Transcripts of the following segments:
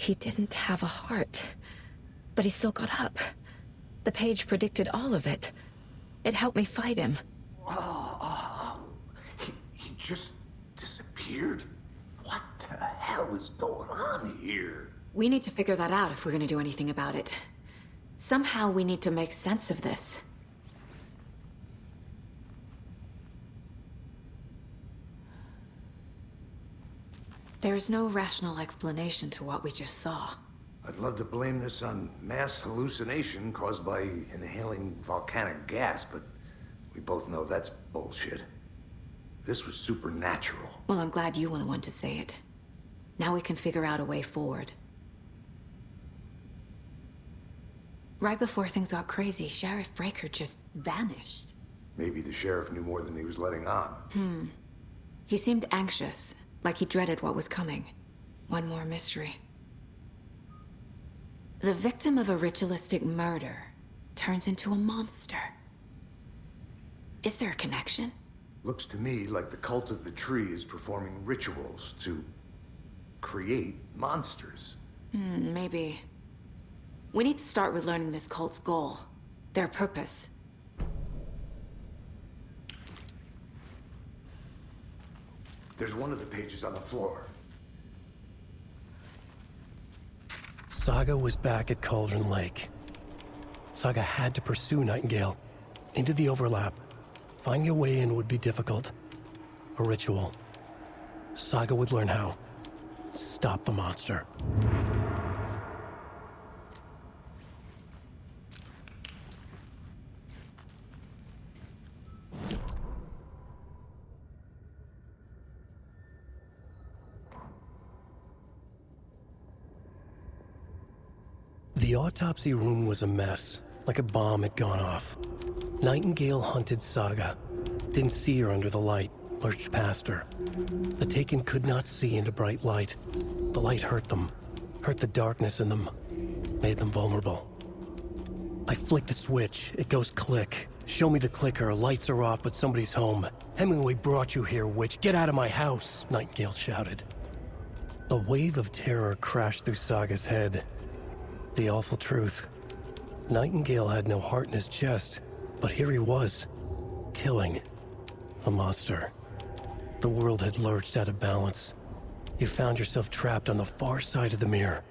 He didn't have a heart, but he still got up. The page predicted all of it. It helped me fight him. He just disappeared? What the hell is going on here? We need to figure that out if we're gonna do anything about it. Somehow we need to make sense of this. There's no rational explanation to what we just saw. I'd love to blame this on mass hallucination caused by inhaling volcanic gas, but we both know that's bullshit. This was supernatural. Well, I'm glad you were the one to say it. Now we can figure out a way forward. Right before things got crazy, Sheriff Breaker just vanished. Maybe the sheriff knew more than he was letting on. He seemed anxious, like he dreaded what was coming. One more mystery. The victim of a ritualistic murder turns into a monster. Is there a connection? Looks to me like the cult of the tree is performing rituals to create monsters. Maybe. We need to start with learning this cult's goal, their purpose. There's one of the pages on the floor. Saga was back at Cauldron Lake. Saga had to pursue Nightingale into the overlap. Finding a way in would be difficult. A ritual. Saga would learn how. Stop the monster. The autopsy room was a mess, like a bomb had gone off. Nightingale hunted Saga. Didn't see her under the light, lurched past her. The Taken could not see into bright light. The light hurt them, hurt the darkness in them, made them vulnerable. I flick the switch, it goes click. Show me the clicker, lights are off, but somebody's home. Hemingway brought you here, witch. Get out of my house, Nightingale shouted. A wave of terror crashed through Saga's head. The awful truth. Nightingale had no heart in his chest, but here he was, killing a monster. The world had lurched out of balance. You found yourself trapped on the far side of the mirror.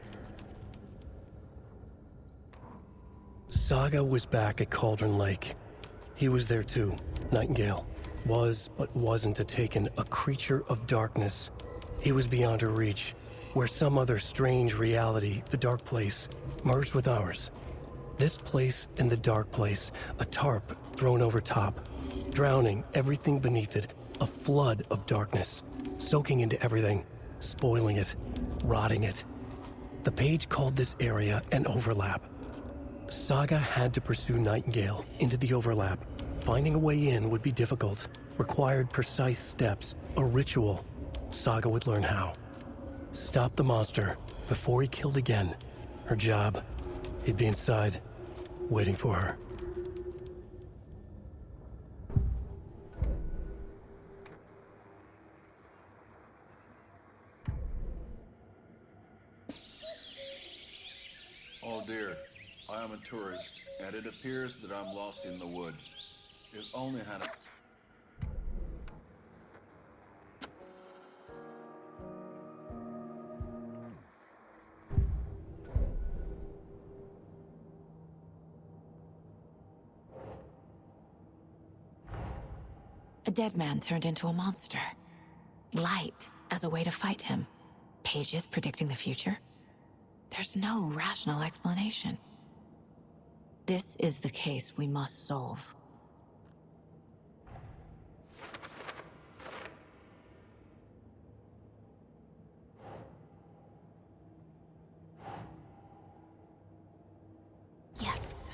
Saga was back at Cauldron Lake. He was there too, Nightingale. Was, but wasn't a Taken, a creature of darkness. He was beyond her reach, where some other strange reality, the dark place, merged with ours. This place and the dark place, a tarp thrown over top, drowning everything beneath it, a flood of darkness, soaking into everything, spoiling it, rotting it. The page called this area an overlap. Saga had to pursue Nightingale into the overlap. Finding a way in would be difficult, required precise steps, a ritual. Saga would learn how. Stop the monster before he killed again. Her job. He'd be inside, waiting for her. Oh dear, I am a tourist, and it appears that I'm lost in the woods. If only had a... A dead man turned into a monster. Light as a way to fight him. Pages predicting the future. There's no rational explanation. This is the case we must solve. Yes.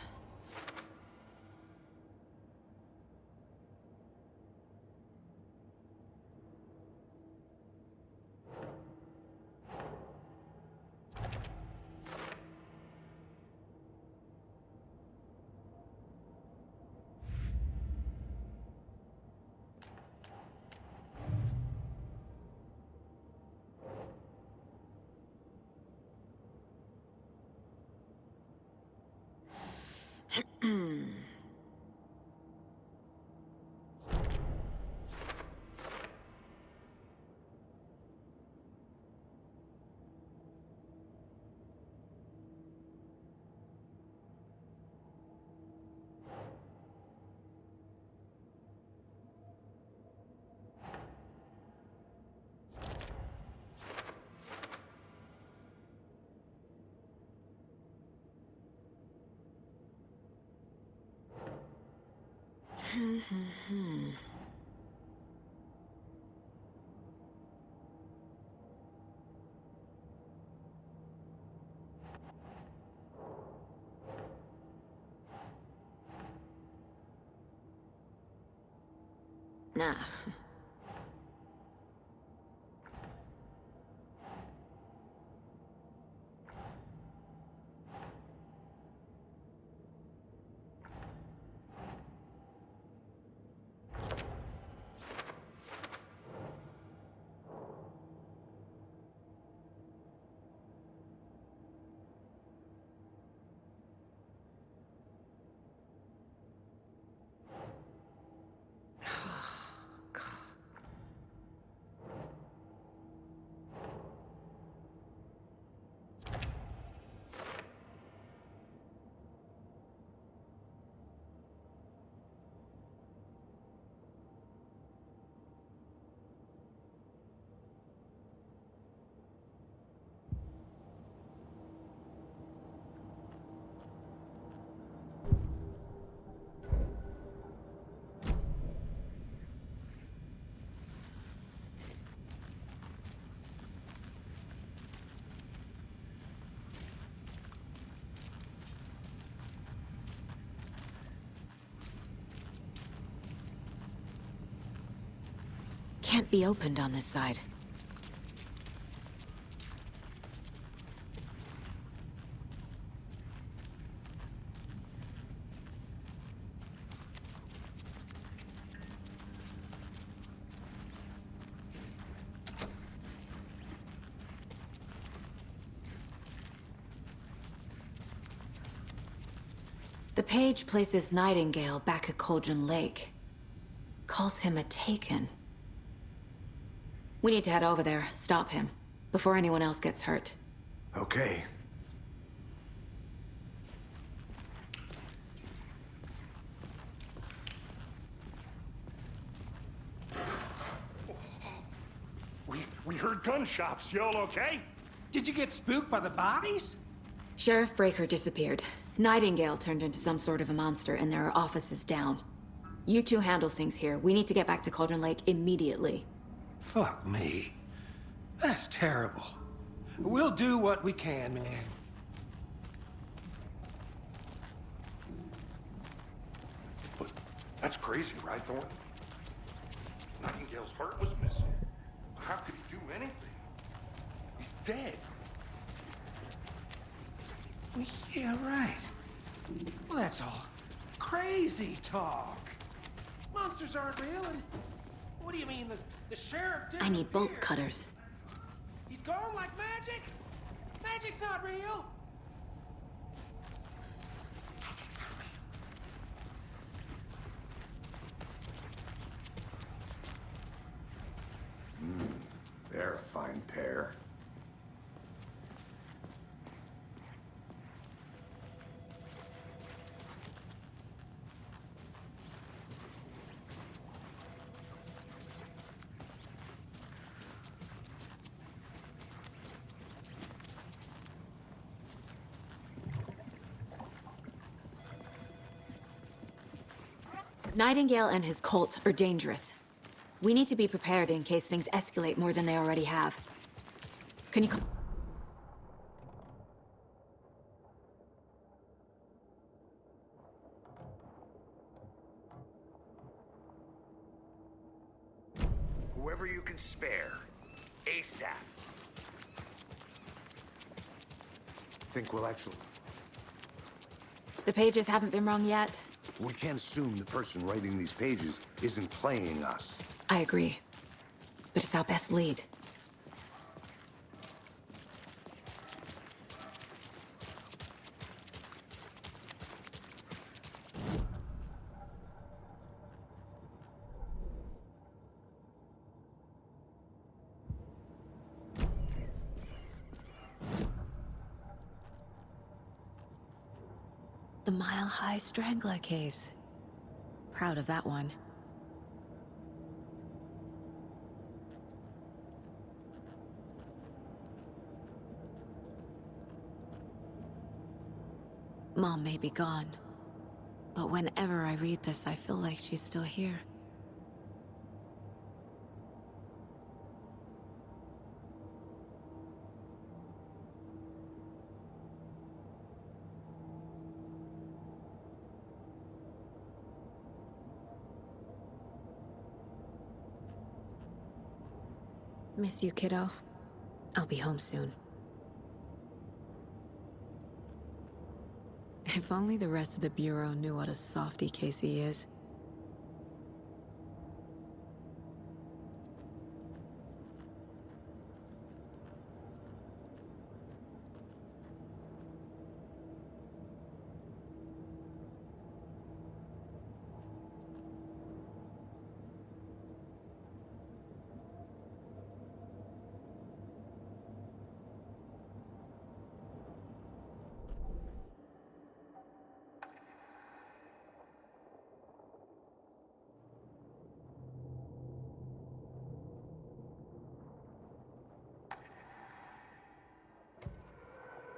Nah. Can't be opened on this side. The page places Nightingale back at Cauldron Lake. Calls him a Taken. We need to head over there, stop him, before anyone else gets hurt. Okay. We heard gunshots. Y'all okay? Did you get spooked by the bodies? Sheriff Breaker disappeared. Nightingale turned into some sort of a monster, and there are offices down. You two handle things here. We need to get back to Cauldron Lake immediately. Fuck me. That's terrible. We'll do what we can, man. But that's crazy, right, Thornton? Nightingale's heart was missing. How could he do anything? He's dead. Yeah, right. Well, that's all crazy talk. Monsters aren't real, and what do you mean the sheriff I need bolt disappeared? cutters. He's gone like magic? Magic's not real. They're a fine pair. Nightingale and his cult are dangerous. We need to be prepared in case things escalate more than they already have. Can you... Whoever you can spare. ASAP. Think we'll actually... The pages haven't been wrong yet? We can't assume the person writing these pages isn't playing us. I agree. But it's our best lead. The Mile High Strangler case. Proud of that one. Mom may be gone, But whenever I read this, I feel like she's still here. Miss you, kiddo. I'll be home soon. If only the rest of the Bureau knew what a softy Casey is.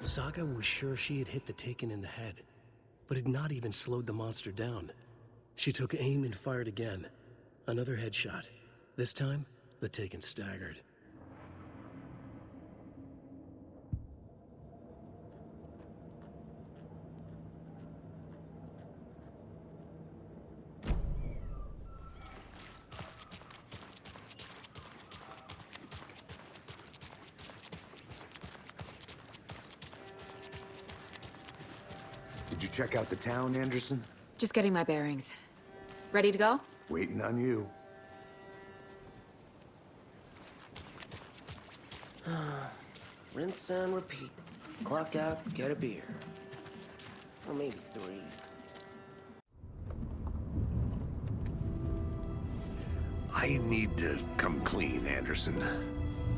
Saga was sure she had hit the Taken in the head, but had not even slowed the monster down. She took aim and fired again. Another headshot. This time, the Taken staggered. Did you check out the town, Anderson? Just getting my bearings. Ready to go? Waiting on you. Rinse and repeat. Clock out, get a beer. Or maybe 3. I need to come clean, Anderson.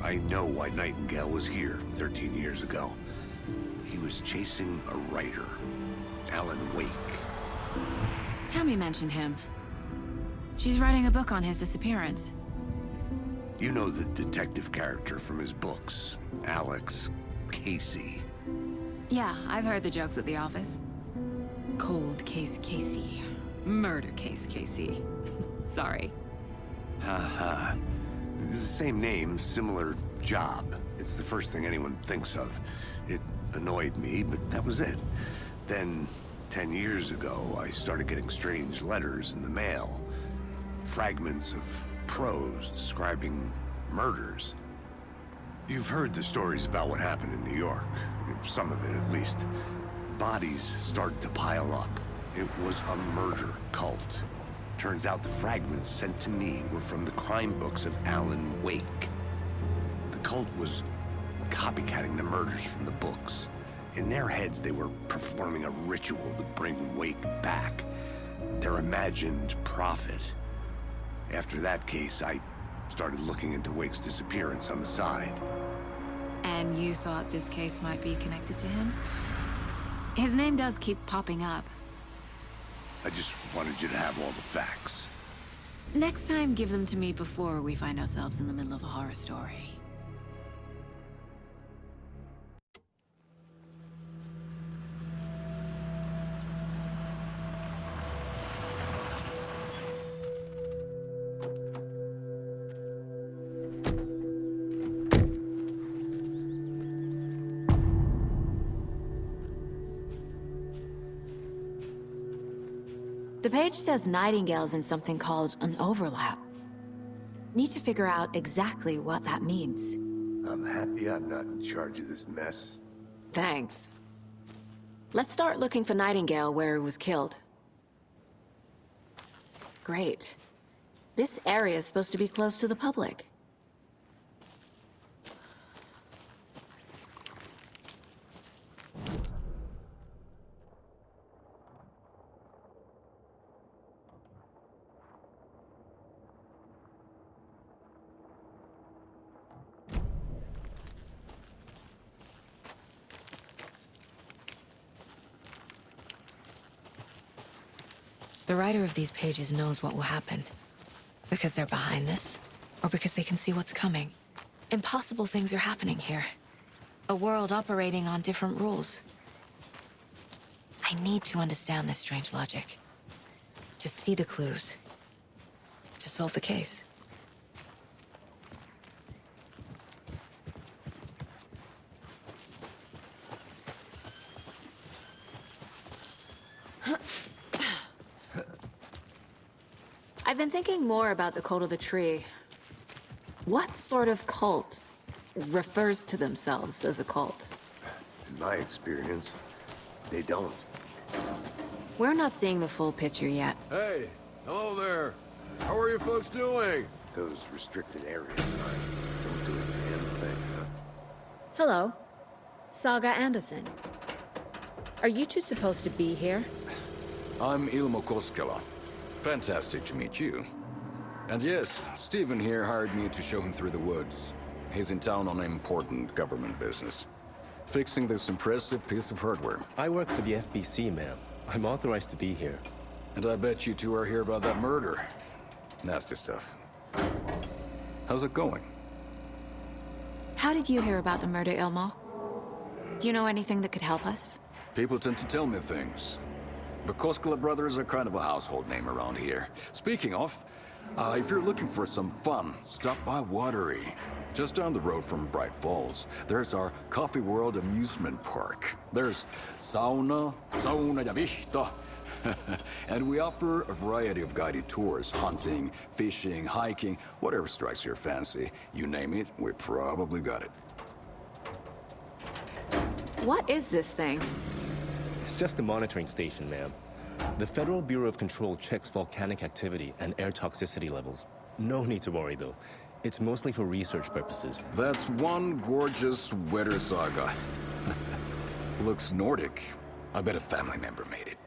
I know why Nightingale was here 13 years ago. He was chasing a writer, Alan Wake. Tammy mentioned him. She's writing a book on his disappearance. You know the detective character from his books, Alex Casey. Yeah, I've heard the jokes at the office. Cold case Casey. Murder case Casey. Sorry. Haha. It's the same name, similar job. It's the first thing anyone thinks of. It annoyed me, but that was it. Then, 10 years ago, I started getting strange letters in the mail. Fragments of prose describing murders. You've heard the stories about what happened in New York. Some of it, at least. Bodies started to pile up. It was a murder cult. Turns out the fragments sent to me were from the crime books of Alan Wake. The cult was copycatting the murders from the books. In their heads, they were performing a ritual to bring Wake back. Their imagined prophet. After that case, I started looking into Wake's disappearance on the side. And you thought this case might be connected to him? His name does keep popping up. I just wanted you to have all the facts. Next time, give them to me before we find ourselves in the middle of a horror story. The page says Nightingale's in something called an overlap. Need to figure out exactly what that means. I'm happy I'm not in charge of this mess. Thanks. Let's start looking for Nightingale where he was killed. Great. This area is supposed to be close to the public. The writer of these pages knows what will happen. Because they're behind this, or because they can see what's coming. Impossible things are happening here. A world operating on different rules. I need to understand this strange logic. to see the clues, to solve the case. I've been thinking more about the cult of the tree. What sort of cult refers to themselves as a cult? In my experience, they don't. We're not seeing the full picture yet. Hey, hello there. How are you folks doing? Those restricted area signs don't do a damn thing, huh? Hello, Saga Anderson. Are you two supposed to be here? I'm Ilmo Koskela. Fantastic to meet you. And yes, Stephen here hired me to show him through the woods. He's in town on important government business, fixing this impressive piece of hardware. I work for the FBC, ma'am. I'm authorized to be here. And I bet you two are here about that murder. Nasty stuff. How's it going? How did you hear about the murder, Ilmo? Do you know anything that could help us? People tend to tell me things. The Koskela brothers are kind of a household name around here. Speaking of, if you're looking for some fun, stop by Watery. Just down the road from Bright Falls, there's our Coffee World amusement park. There's sauna ja vihto. And we offer a variety of guided tours, hunting, fishing, hiking, whatever strikes your fancy. You name it, we probably got it. What is this thing? It's just a monitoring station, ma'am. The Federal Bureau of Control checks volcanic activity and air toxicity levels. No need to worry, though. It's mostly for research purposes. That's one gorgeous weather saga. Looks Nordic. I bet a family member made it.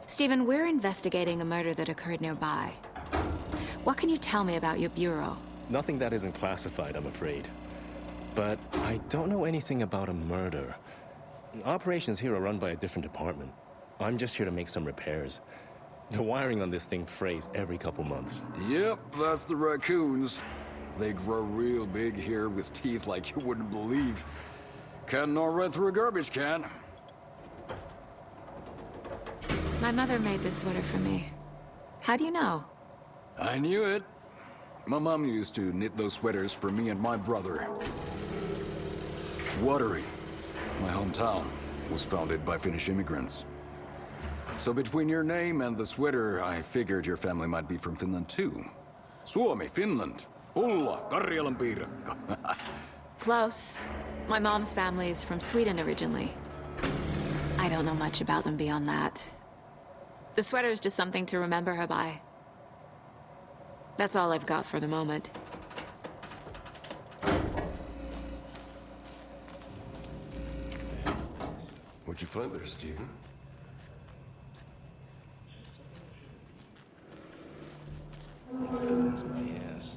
Stephen, we're investigating a murder that occurred nearby. What can you tell me about your bureau? Nothing that isn't classified, I'm afraid. But I don't know anything about a murder. Operations here are run by a different department. I'm just here to make some repairs. The wiring on this thing frays every couple months. Yep, that's the raccoons. They grow real big here with teeth like you wouldn't believe. Can't gnaw right through a garbage can. My mother made this sweater for me. How do you know? I knew it. My mom used to knit those sweaters for me and my brother. Watery, my hometown, was founded by Finnish immigrants. So between your name and the sweater, I figured your family might be from Finland too. Suomi, Finland. Pulla, Karjalan piirakka. Close. My mom's family is from Sweden originally. I don't know much about them beyond that. The sweater is just something to remember her by. That's all I've got for the moment. What'd you find there, Stephen? That's my ass.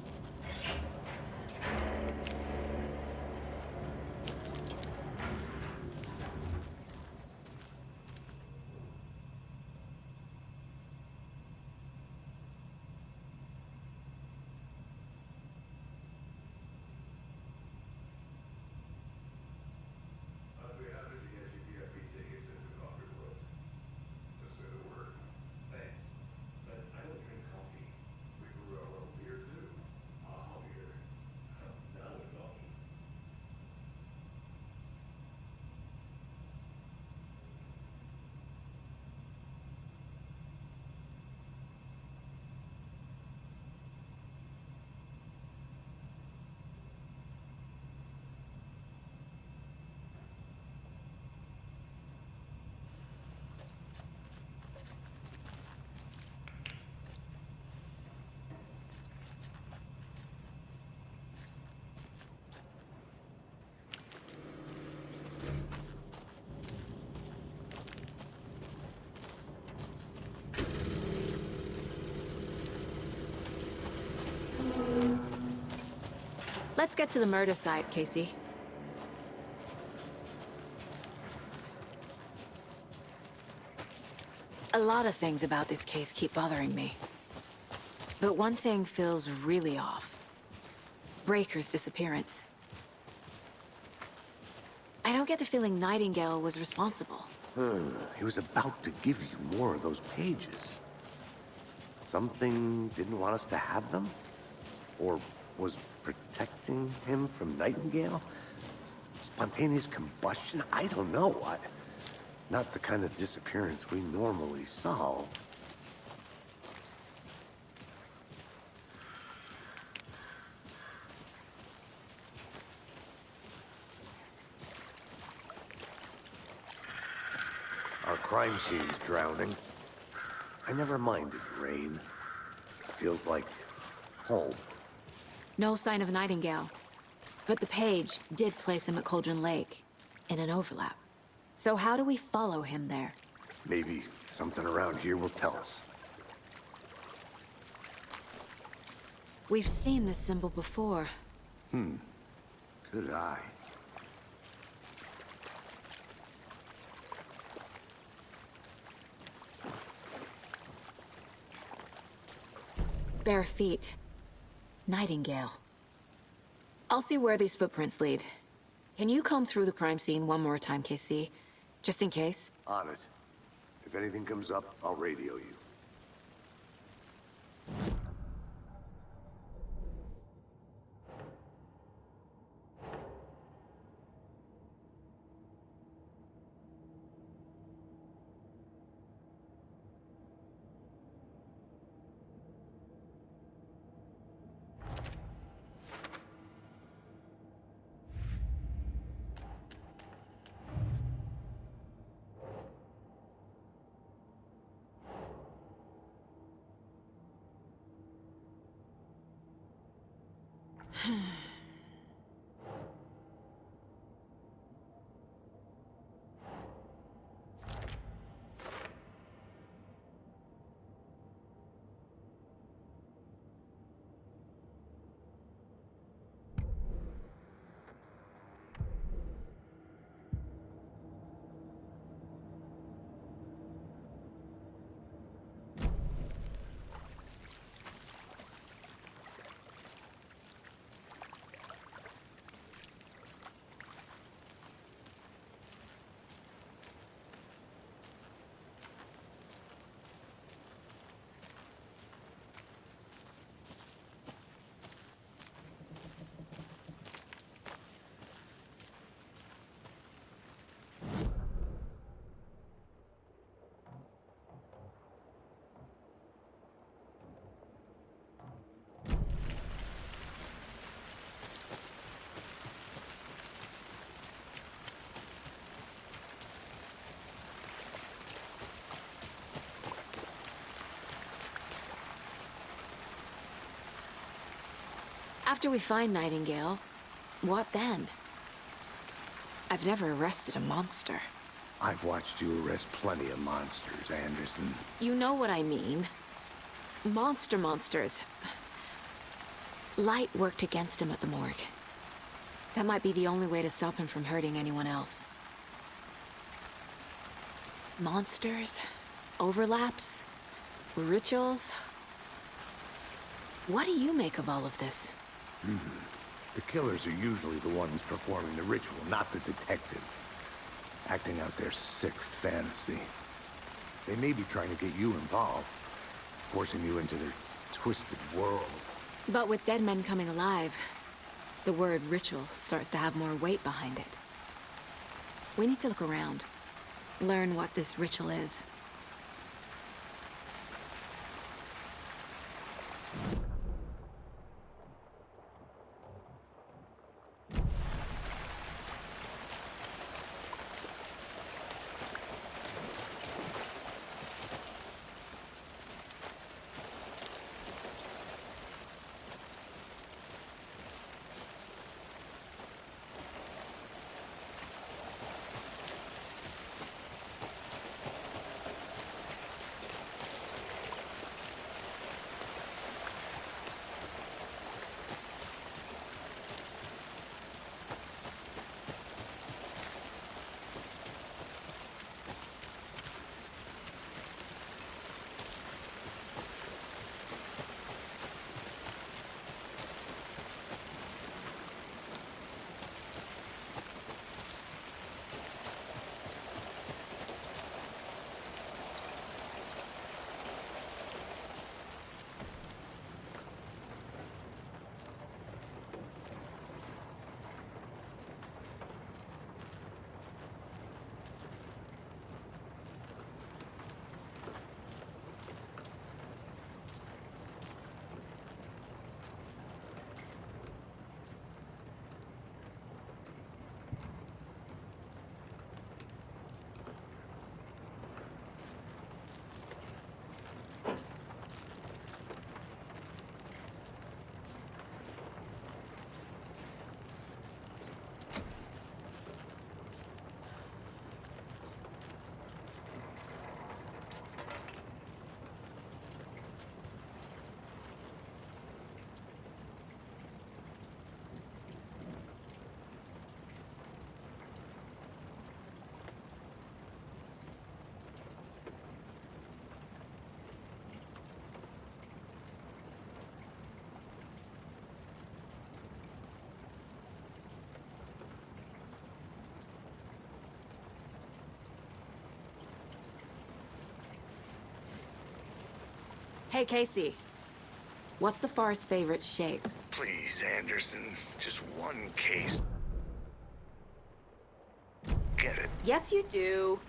Let's get to the murder site, Casey. A lot of things about this case keep bothering me. But one thing feels really off. Breaker's disappearance. I don't get the feeling Nightingale was responsible. He was about to give you more of those pages. Something didn't want us to have them? Or was protecting him from Nightingale? Spontaneous combustion? I don't know. Not the kind of disappearance we normally solve. Our crime scene's drowning. I never minded rain. Feels like home. No sign of Nightingale. But the page did place him at Cauldron Lake, in an overlap. So how do we follow him there? Maybe something around here will tell us. We've seen this symbol before. Good eye. Bare feet. Nightingale. I'll see where these footprints lead. Can you comb through the crime scene one more time, KC? Just in case? On it. If anything comes up, I'll radio you. After we find Nightingale, what then? I've never arrested a monster. I've watched you arrest plenty of monsters, Anderson. You know what I mean. Monsters. Light worked against him at the morgue. That might be the only way to stop him from hurting anyone else. Monsters? Overlaps? Rituals? What do you make of all of this? The killers are usually the ones performing the ritual, not the detective. Acting out their sick fantasy. They may be trying to get you involved, forcing you into their twisted world. But with dead men coming alive, the word ritual starts to have more weight behind it. We need to look around, learn what this ritual is. Hey, Casey. What's the Forest's favorite shape? Please, Anderson, just one case. Get it? Yes, you do.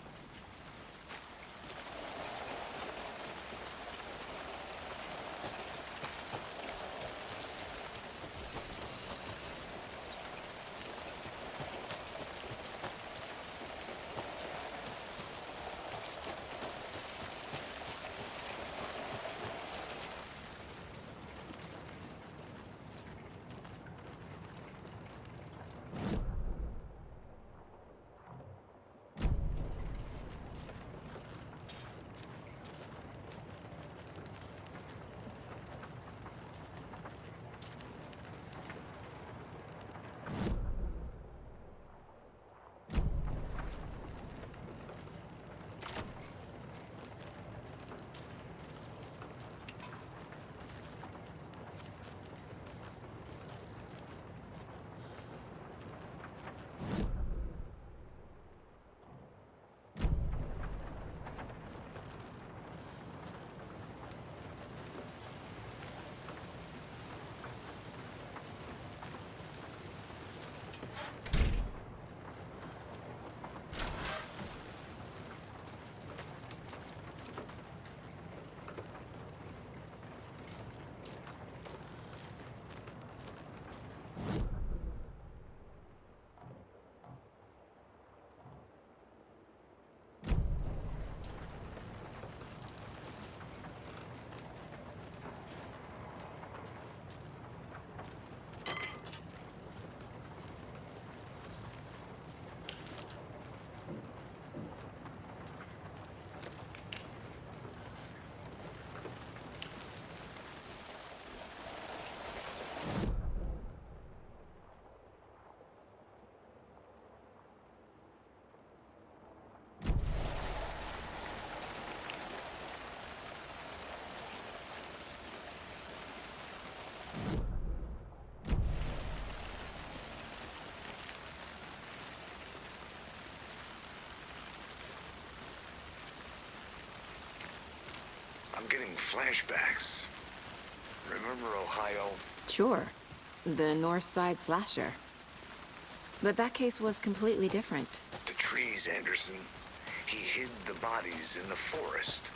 I'm getting flashbacks. Remember Ohio? Sure. The North Side slasher. But that case was completely different. The trees, Anderson. He hid the bodies in the forest.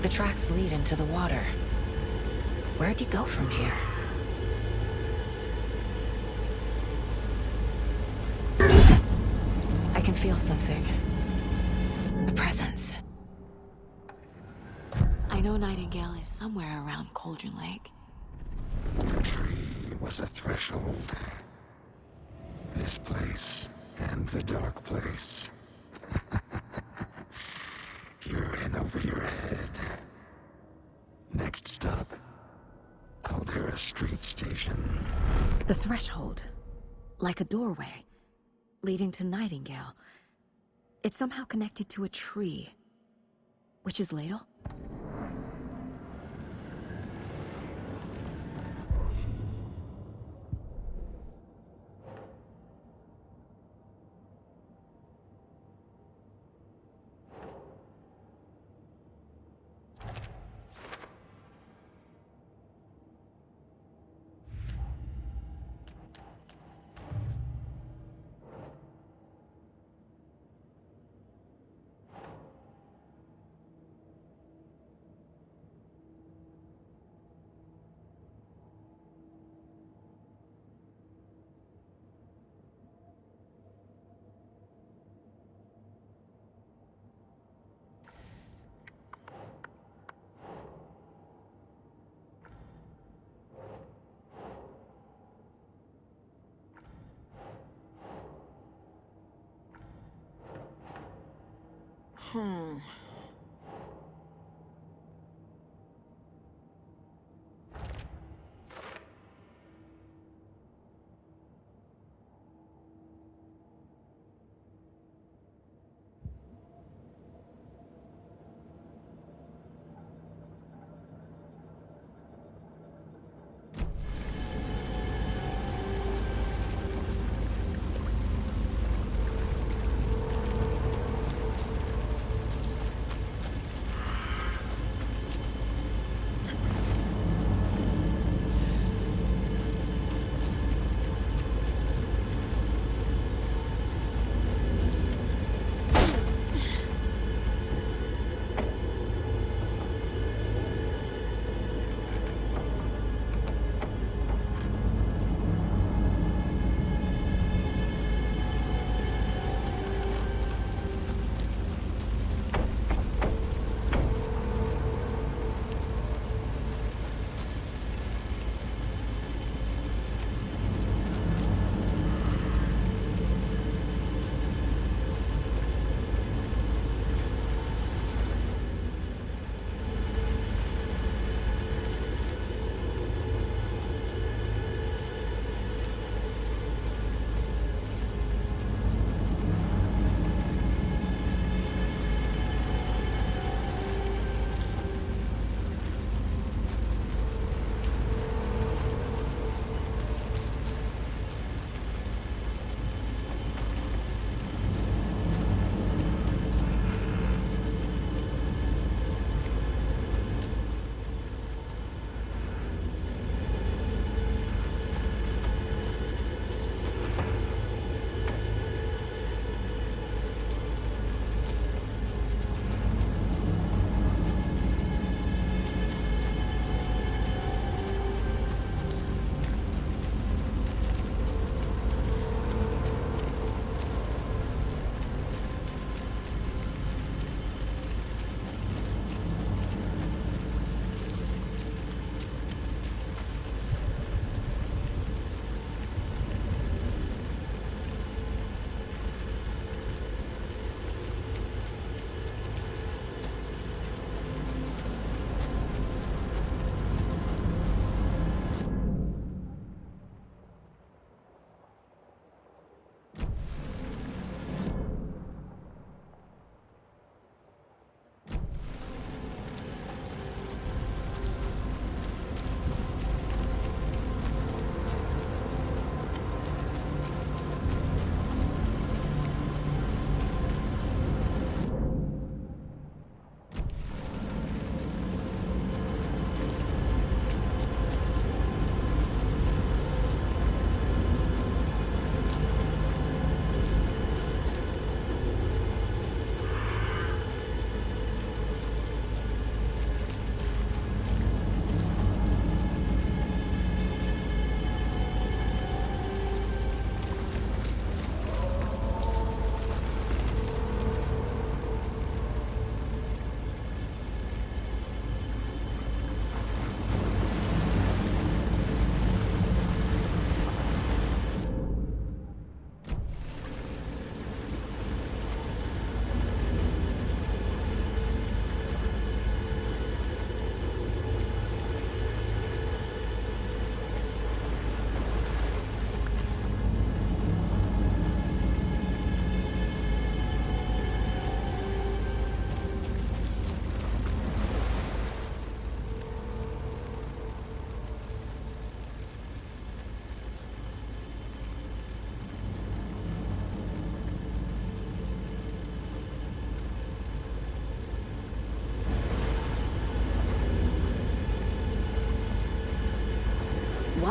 The tracks lead into the water. Where'd he go from here? I can feel something. A presence. I know Nightingale is somewhere around Cauldron Lake. The tree was a threshold. This place and the dark place. You're in over your head. Next stop, Caldera Street Station. The threshold. Like a doorway. Leading to Nightingale. It's somehow connected to a tree. Witch's Ladle?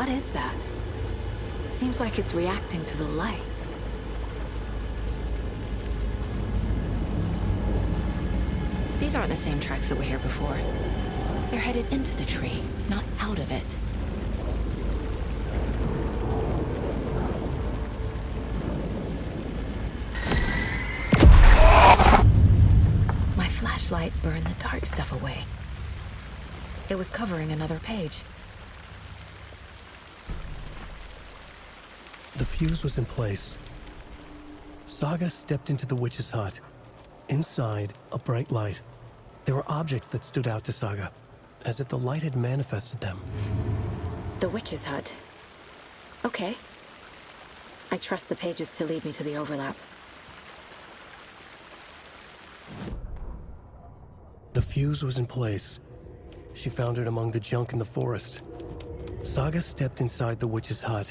What is that? Seems like it's reacting to the light. These aren't the same tracks that were here before. They're headed into the tree, not out of it. My flashlight burned the dark stuff away. It was covering another page. The fuse was in place. Saga stepped into the witch's hut. Inside, a bright light. There were objects that stood out to Saga, as if the light had manifested them. The witch's hut. Okay. I trust the pages to lead me to the overlap. The fuse was in place. She found it among the junk in the forest. Saga stepped inside the witch's hut.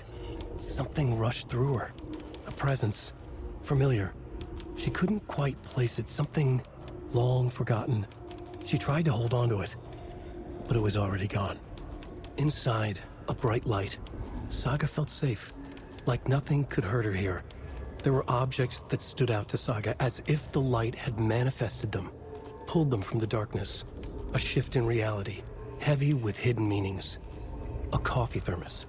Something rushed through her. A presence. Familiar. She couldn't quite place it. Something long forgotten. She tried to hold on to it, but it was already gone. Inside, a bright light. Saga felt safe, like nothing could hurt her here. There were objects that stood out to Saga as if the light had manifested them, pulled them from the darkness. A shift in reality, heavy with hidden meanings. A coffee thermos,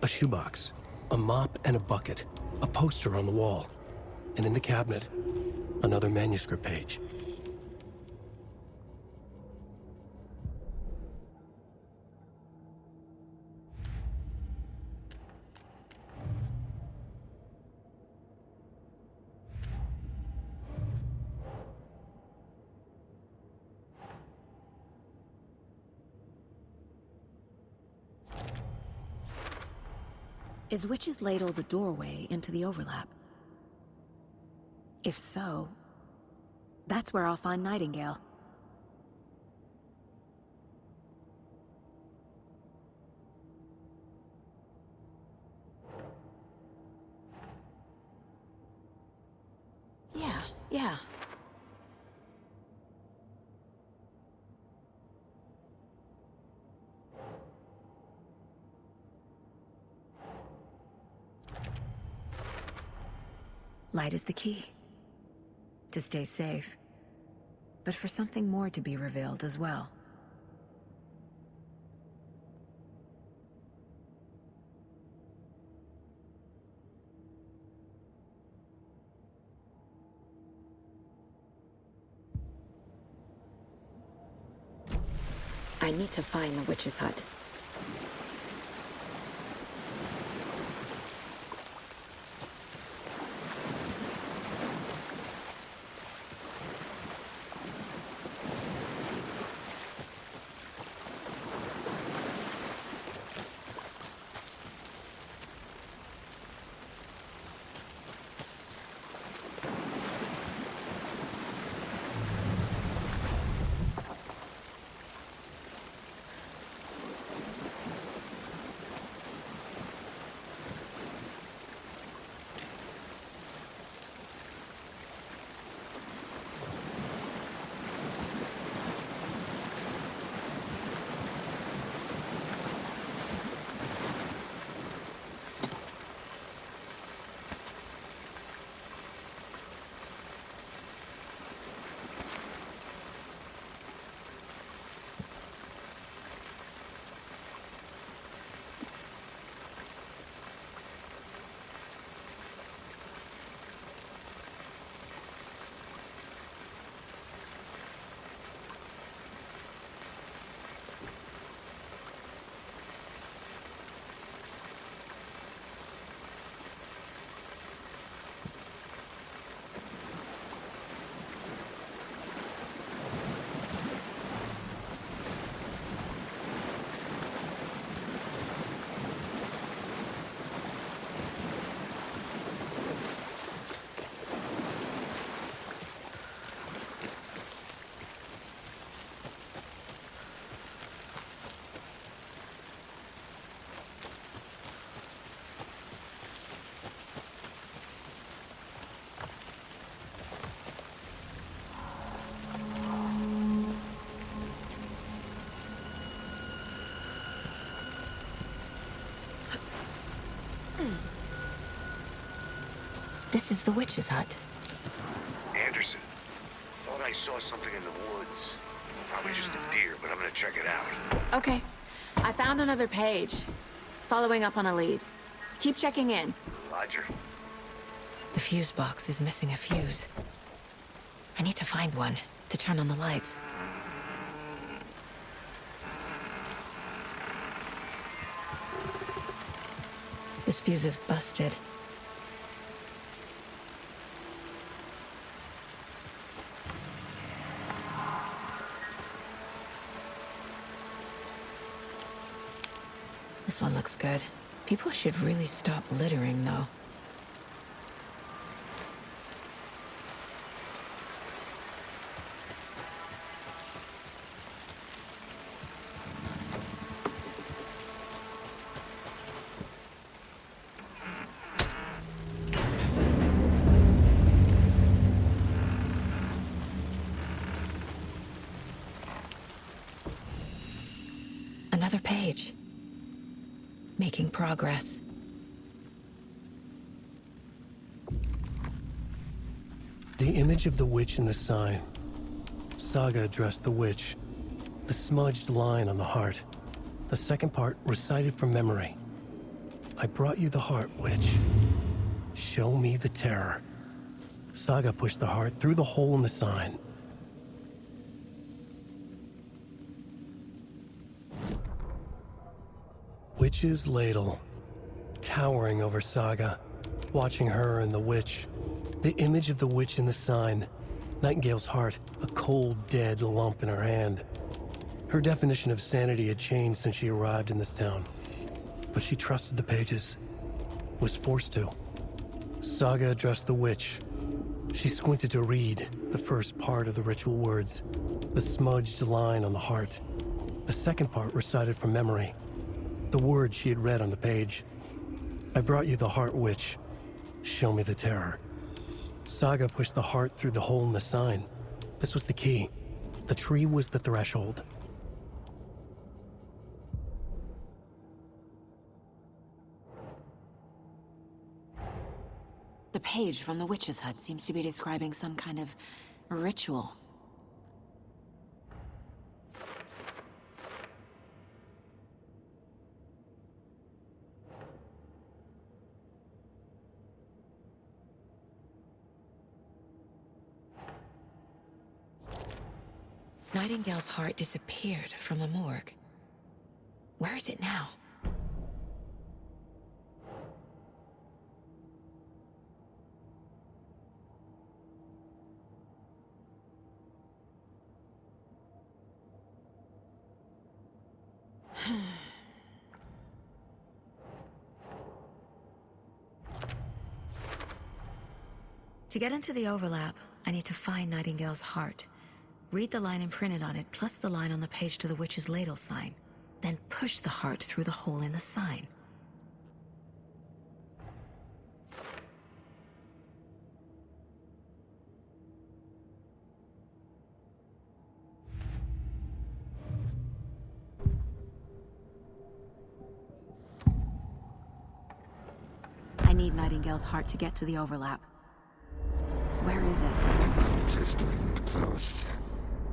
a shoebox, a mop and a bucket, a poster on the wall, and in the cabinet, another manuscript page. Is Witch's Ladle the doorway into the overlap? If so, that's where I'll find Nightingale. Yeah. Light is the key. To stay safe. But for something more to be revealed as well. I need to find the witch's hut. This is the witch's hut. Anderson. Thought I saw something in the woods. Probably just a deer, but I'm gonna check it out. Okay. I found another page. Following up on a lead. Keep checking in. Roger. The fuse box is missing a fuse. I need to find one to turn on the lights. This fuse is busted. This one looks good. People should really stop littering, though. Another page. Making progress. The image of the witch in the sign. Saga addressed the witch. The smudged line on the heart. The second part recited from memory. I brought you the heart, witch. Show me the terror. Saga pushed the heart through the hole in the sign. Witch's ladle. Towering over Saga. Watching her and the witch. The image of the witch in the sign. Nightingale's heart, a cold, dead lump in her hand. Her definition of sanity had changed since she arrived in this town. But she trusted the pages. Was forced to. Saga addressed the witch. She squinted to read the first part of the ritual words. The smudged line on the heart. The second part recited from memory. The words she had read on the page. I brought you the heart, witch. Show me the terror. Saga pushed the heart through the hole in the sign. This was the key. The tree was the threshold. The page from the witch's hut seems to be describing some kind of ritual. Nightingale's heart disappeared from the morgue. Where is it now? To get into the overlap, I need to find Nightingale's heart. Read the line imprinted on it, plus the line on the page to the witch's ladle sign. Then push the heart through the hole in the sign. I need Nightingale's heart to get to the overlap. Where is it? The cultist leaned close.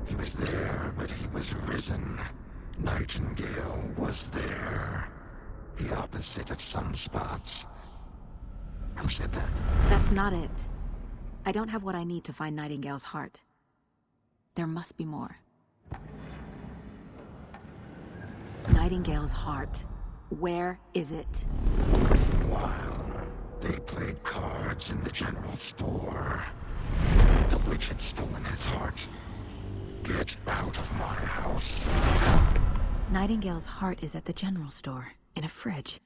He was there, but he was risen. Nightingale was there. The opposite of sunspots. Who said that? That's not it. I don't have what I need to find Nightingale's heart. There must be more. Nightingale's heart. Where is it? While they played cards in the general store, the witch had stolen his heart. Get out of my house. Nightingale's heart is at the general store, in a fridge.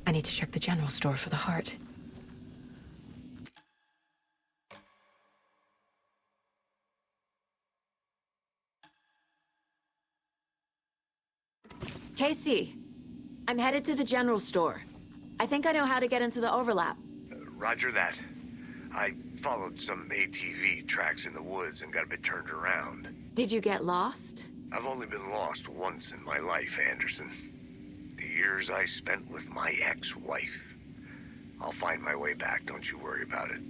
I need to check the general store for the heart. Casey, I'm headed to the general store. I think I know how to get into the overlap. Roger that. I followed some ATV tracks in the woods and got a bit turned around. Did you get lost? I've only been lost once in my life, Anderson. The years I spent with my ex-wife. I'll find my way back, don't you worry about it.